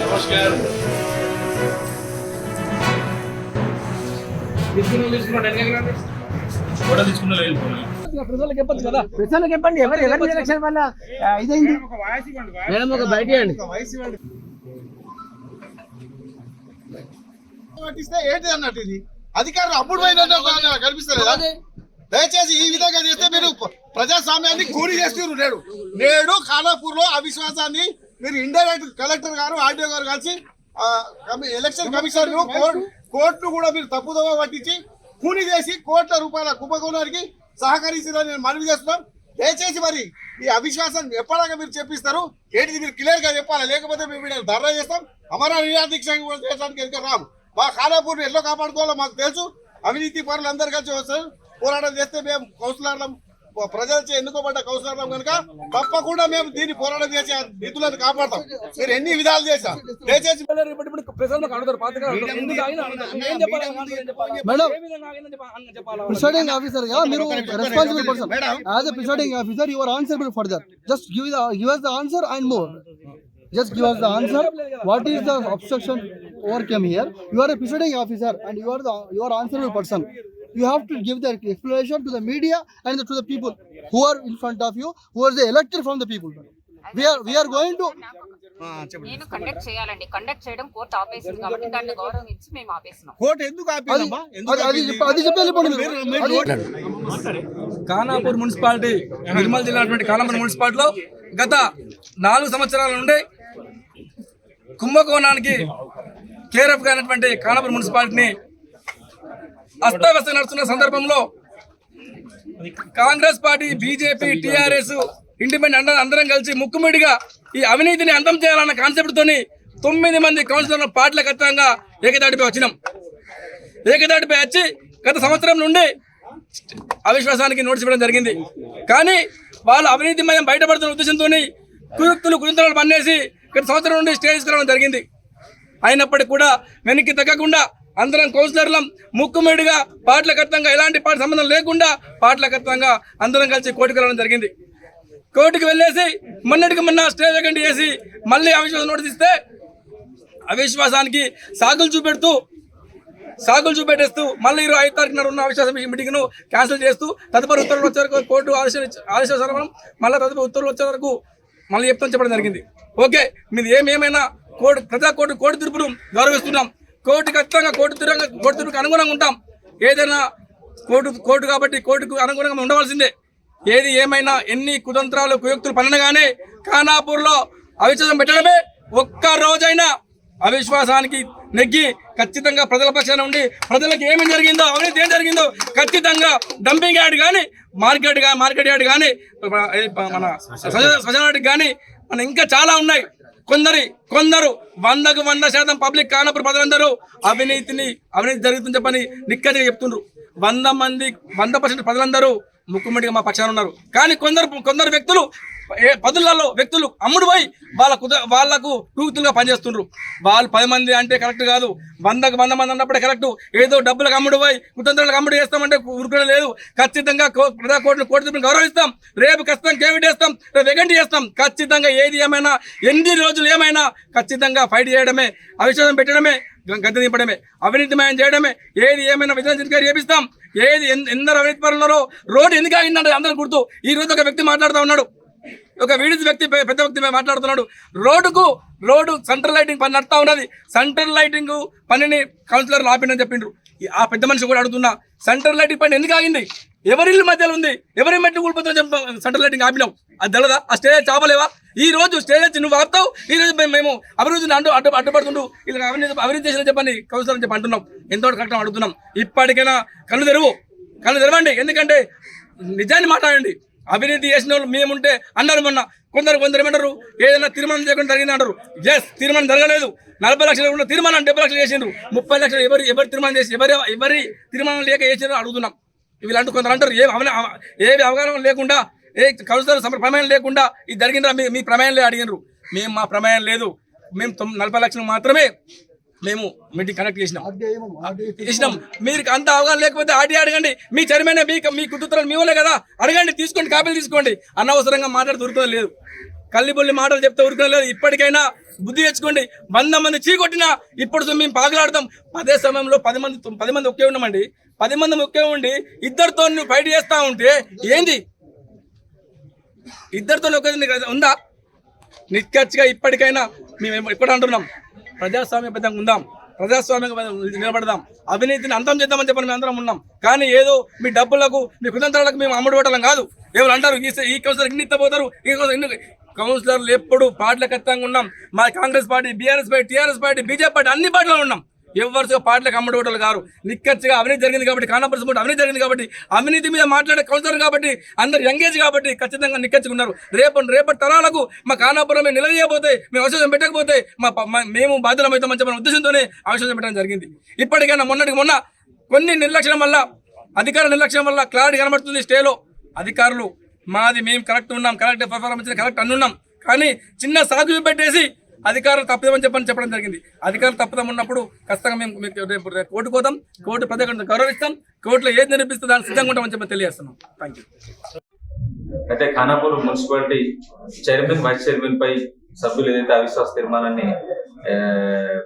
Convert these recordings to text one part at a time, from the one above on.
नमस्कार ప్రజలకు చెప్పండి ఎవరు ఎలక్షన్ వల్ల ఇదైంది మేడం ఒక బయట ఏంటి అన్నట్టు ఇది అధికారులు అప్పుడు కనిపిస్తలేదా? దయచేసి ఈ విధంగా చేస్తే మీరు ప్రజాస్వామ్యాన్ని కూలి చేస్తున్నారు. నేడు ఖానాపూర్ లో అవిశ్వాసాన్ని మీరు ఇండైరెక్ట్ కలెక్టర్ గారు ఆర్డీఓ గారు కలిసి ఎలక్షన్ కమిషన్ కోర్టును కూడా మీరు తప్పుదోవ పట్టించి కూలి చేసి కోట్ల రూపాయల కుంభకోణానికి సహకరించారని నేను మనవి చేస్తున్నాం. దయచేసి మరి ఈ అవిశ్వాసం ఎప్పటిదాకా మీరు చెప్పిస్తారు ఏంటిది మీరు క్లియర్ గా చెప్పాలి, లేకపోతే మేము ధర్నా చేస్తాం. అమర నిరాదీక్ష చేయడానికి ఎందుకు రాము. మా ఖానాపూర్ ఎట్లా కాపాడుకోవాలో మాకు తెలుసు. అవినీతి పరులు అందరు కలిసి వస్తారు. పోరాటం చేస్తే మేము కౌన్సిలర్లం, ప్రజలచే ఎన్నుకోబడ్డ కౌన్సిలర్లం కనుక తప్పకుండా మేము దీన్ని పోరాటం చేసి నిధులను కాపాడతాం. మీరు ఎన్ని విధాలు చేశాం. దయచేసి ప్రిసైడింగ్ ఆఫీసర్ గా మీరు responsible person. As a presiding officer you are answerable for that. Just give us the answer and more. Just give us the answer. What is the obstruction overcame here? You are a presiding officer and you are answerable person. You have to give the explanation to the media and to the people who are in front of you, who are elected from the people. We are going to నేను conduct చేయాలండి. Conduct చేయడం court ఆపేసింది కాబట్టి దాన్ని గౌరవించి మేము ఆపేసినాం. Court ఎందుకు ఆపేసిందమ్మా? అది చెప్పాలి. ఖానాపూర్ మున్సిపాలిటీ నిర్మల్ జిల్లా ఖానాపూర్ మున్సిపాలిటీలో గత 4 సంవత్సరాల నుండి కుంభకోణానికి కేరఫ్ అయినటువంటి ఖానాపూర్ మున్సిపాలిటీని అస్తవ్యస్తం నడుస్తున్న సందర్భంలో Congress party, BJP, TRS, independent అందరం కలిసి ముక్కుముడిగా ఈ అవినీతిని అంతం చేయాలన్న కాన్సెప్ట్ తోని 9 మంది కౌన్సిలర్ల పార్టీల ఖచ్చితంగా ఏకదాటిపై వచ్చినాం. ఏకదాటిపై వచ్చి గత సంవత్సరం నుండి అవిశ్వాసానికి నోటీస్ ఇవ్వడం జరిగింది. కానీ వాళ్ళు అవినీతిమయం బయటపడుతున్న ఉద్దేశంతో కుయుక్తులు పన్నేసి గత సంవత్సరం నుండి స్టే తీసుకురావడం జరిగింది. అయినప్పటికీ కూడా వెనక్కి తగ్గకుండా అందరం కౌన్సిలర్లం ముక్కుమేడుగా పార్టీల ఖచ్చితంగా ఎలాంటి పార్టీ సంబంధం లేకుండా పార్టీల ఖచ్చితంగా అందరం కలిసి కోర్టుకు వెళ్ళడం జరిగింది. కోర్టుకు వెళ్ళేసి మొన్నటికి మొన్న స్టే వేకెంట్ చేసి మళ్ళీ అవిశ్వాసం నోటీస్ ఇస్తే అవిశ్వాసానికి సాగులు చూపెట్టేస్తూ మళ్ళీ 25 తారీఖున ఉన్న అవిశ్వాస మీటింగ్ను క్యాన్సిల్ చేస్తూ తదుపరి ఉత్తర్వులు వచ్చే వరకు కోర్టు ఆదేశాలు మళ్ళీ తదుపరి ఉత్తర్వులు వచ్చే వరకు మళ్ళీ చెప్పడం జరిగింది. ఓకే, మీది ఏమైనా కోర్టు తీర్పును గౌరవిస్తున్నాం. కోర్టు ఖచ్చితంగా కోర్టు తీర్పుకు అనుగుణంగా ఉంటాం. ఏదైనా కోర్టు కాబట్టి కోర్టుకు అనుగుణంగా ఉండవలసిందే. ఏది ఏమైనా ఎన్ని కుతంత్రాలు కుయుక్తులు పన్నగానే ఖానాపూర్లో అవిశ్వాసం పెట్టడమే. ఒక్క రోజైనా అవిశ్వాసానికి నెగ్గి ఖచ్చితంగా ప్రజల పక్షాన ఉండి ప్రజలకు ఏం జరిగిందో ఖచ్చితంగా డంపింగ్ యార్డ్ కానీ మార్కెట్ యార్డ్ కానీ మన శ్మశానానికి కానీ మన ఇంకా చాలా ఉన్నాయి. కొందరు 100% పబ్లిక్ ఖానాపూర్ ప్రజలందరూ అవినీతి జరుగుతుందని చెప్పని నిక్కచ్చిగా చెప్తుండ్రు. 100% ప్రజలందరూ ముక్కుమడిగా మా పక్షాన ఉన్నారు. కానీ కొందరు వ్యక్తులు అమ్ముడు పోయి వాళ్లకు టూతులుగా పనిచేస్తుండ్రు. వాళ్ళు 10 మంది అంటే కరెక్ట్ కాదు. 100 మంది అన్నప్పుడే కరెక్ట్. ఏదో డబ్బులకు అమ్ముడు పోయి కుతంత్రాలకు అమ్ముడు చేస్తామంటే ఊరుకునే లేదు. ఖచ్చితంగా కోర్టు గౌరవిస్తాం. రేపు ఖచ్చితంగా కేవిట్ చేస్తాం, రేపు వెగంటి చేస్తాం. ఖచ్చితంగా ఏది ఏమైనా ఎన్ని రోజులు ఏమైనా ఖచ్చితంగా ఫైట్ చేయడమే, అవిశ్వాసం పెట్టడమే, గద్దె దింపడమే, అవినీతిమయం చేయడమే. ఏది ఏమైనా విధానం చేపిస్తాం. ఏది ఎందరు అవినీతి పరులు ఉన్నారో రోడ్డు ఎందుకు ఆగిందంటే అందరూ గుర్తు. ఈ రోజు ఒక వ్యక్తి మాట్లాడుతూ ఉన్నాడు, ఒక వీడియో వ్యక్తి పెద్ద వ్యక్తి మాట్లాడుతున్నాడు. రోడ్డు సెంట్రల్ లైటింగ్ పని నడుస్తూ ఉన్నది. సెంట్రల్ లైటింగ్ పనిని కౌన్సిలర్లు ఆపిండని చెప్పిండ్రు. ఆ పెద్ద మనిషి కూడా అడుగుతున్నా, సెంట్రల్ లైటింగ్ పని ఎందుకు ఆగింది? ఎవరిల్లు మధ్యలో ఉంది, ఎవరి మెట్లు కూలిపోతున్నా సెంట్రల్ లైటింగ్ ఆపినావు. అది తెలదా? ఆ స్టేజ్ చాపలేవా? ఈ రోజు స్టేజ్ వచ్చి నువ్వు ఆపుతావు. ఈ రోజు మేము అభివృద్ధిని అడ్డుపడుతుండు ఇలా అవినీతి చేసిన చెప్పని కౌన్సిలర్ చెప్పి అంటున్నాం. ఎంతో కరెక్ట్ అడుగుతున్నాం. ఇప్పటికైనా కళ్ళు తెరవండి. ఎందుకంటే నిజాన్ని మాట్లాడండి. అవినీతి చేసిన వాళ్ళు మేముంటే అన్నారు. మొన్న కొందరు ఏమంటారు, ఏదైనా తీర్మానం చేయకుండా జరిగింది అంటారు. తీర్మానం జరగలేదు. 40 లక్షలు ఉన్న తీర్మానం 70 లక్షలు చేసిండ్రు. 30 లక్షలు ఎవరి తీర్మానం చేసి ఎవరి తీర్మానం లేక చేసినారో అడుగుతున్నాం. వీళ్ళంటూ కొందరు అంటారు ఏ అవగాహన లేకుండా, ఏ కౌన్సిలర్ ప్రమేయం లేకుండా ఇది జరిగిందా, మీ ప్రమేయం లేదు అడిగినారు. మా ప్రమేయం లేదు. మేము 40 లక్షలు మాత్రమే మేము మీటింగ్ కనెక్ట్ చేసినాం. మీరు అంత అవగాహన లేకపోతే ఆర్టీ అడగండి. మీ చైర్మన్ మీ కుటుంబాలు మీ వాళ్ళే కదా, అడగండి, తీసుకోండి, కాపీలు తీసుకోండి. అనవసరంగా మాట్లాడుతూ ఉరుకునే లేదు, కల్లిబొల్లి మాటలు చెప్తే ఉరుకునే లేదు. ఇప్పటికైనా బుద్ధి తెచ్చుకోండి. 100 మంది చీకొట్టినా ఇప్పుడు మేము పాకులాడతాం. అదే సమయంలో 10 మంది ఒకే ఉన్నామండి. 10 మంది ఒకే ఉండి ఇద్దరితో ఫైట్ చేస్తా ఉంటే ఏంది? ఇద్దరితో ఉందా? నిక్కచ్చిగా ఇప్పటికైనా మేము ఎప్పుడు అంటున్నాం, ప్రజాస్వామ్యబద్ధంగా ఉందాం, ప్రజాస్వామ్యంగా నిలబడదాం, అవినీతిని అంతం చేద్దామని చెప్పని మేము అందరం ఉన్నాం. కానీ ఏదో మీ డబ్బులకు మీ కుతంత్రాలకు మేము అమ్ముడు పెట్టడం కాదు. ఎవరు అంటారు ఈ కౌన్సిలర్ ఇన్ని పోతారు, ఈ కౌన్సిలర్లు ఎప్పుడు పార్టీల ఖచ్చితంగా ఉన్నాం. మా Congress party, BRS party, TRS party, BJP party అన్ని పార్టీలో ఉన్నాం. ఎవరిగా పార్టీలకు అమ్ముడు ఓటలు గారు. నిక్కచ్చిగా అవినీతి జరిగింది కాబట్టి, కానాపర్స్ అవినీతి జరిగింది కాబట్టి, అవినీతి మీద మాట్లాడే కౌన్సిలర్ కాబట్టి, అందరు యంగేజ్ కాబట్టి ఖచ్చితంగా నిక్కచ్చిగా ఉన్నారు. రేపటి తరాలకు మా కానాపురం మేము నిలదీయకపోతే, మేము అవకాశం పెట్టకపోతే మేము బాధ్యులమవుతామని చెప్పిన ఉద్దేశంతోనే అవకాశం పెట్టడం జరిగింది. ఇప్పటికైనా మొన్న కొన్ని నిర్లక్ష్యం వల్ల, అధికార నిర్లక్ష్యం వల్ల క్లారిటీ కనబడుతుంది. స్టేలో అధికారులు మాది మేము కరెక్ట్ ఉన్నాం, కరెక్ట్ పర్ఫార్మెన్స్ కరెక్ట్ అన్నున్నాం, కానీ చిన్న సాగు పెట్టేసి అధికారులు తప్పుదామని చెప్పడం జరిగింది. అధికారులు తప్పుదాం ఉన్నప్పుడు ఖచ్చితంగా మేము రేపు కోర్టుకు పోతాం, కోర్టు ప్రజలను గౌరవిస్తాం, కోర్టులో ఏది నిరూపిస్తే దాన్ని సిద్ధంగా ఉంటామని చెప్పి తెలియజేస్తున్నాం. Thank you. అయితే Khanapur municipality chairman, vice chairman పై సభ్యులు ఏదైతే అవిశ్వాస తీర్మానాన్ని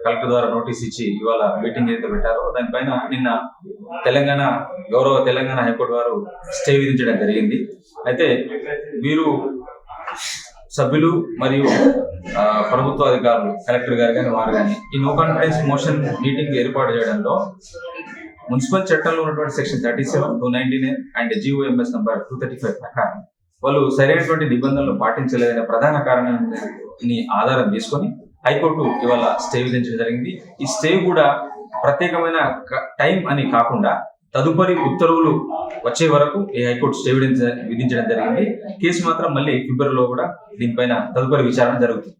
కలెక్టర్ ద్వారా నోటీస్ ఇచ్చి ఇవాళ మీటింగ్ ఏదైతే పెట్టారో దానిపైన నిన్న గౌరవ తెలంగాణ హైకోర్టు వారు స్టే విధించడం జరిగింది. అయితే వీరు సభ్యులు మరియు ప్రభుత్వ అధికారులు, కలెక్టర్ గారు కానీ వారు కానీ ఈ నో కాన్ఫిడెన్స్ మోషన్ మీటింగ్ ఏర్పాటు చేయడంలో మున్సిపల్ చట్టంలో ఉన్నటువంటి సెక్షన్ 37, 299 అండ్ GOMS నంబర్ 235 ప్రకారం వాళ్ళు సరైనటువంటి నిబంధనలు పాటించలేదనే ప్రధాన కారణాన్ని ఆధారం చేసుకొని హైకోర్టు ఇవాళ స్టే విధించడం జరిగింది. ఈ స్టే కూడా ప్రత్యేకమైన టైం అని కాకుండా తదుపరి ఉత్తర్వులు వచ్చే వరకు ఈ హైకోర్టు స్టే విధించడం జరిగింది. కేసు మాత్రం మళ్ళీ ఫిబ్రవరిలో కూడా దీనిపైన తదుపరి విచారణ జరుగుతుంది.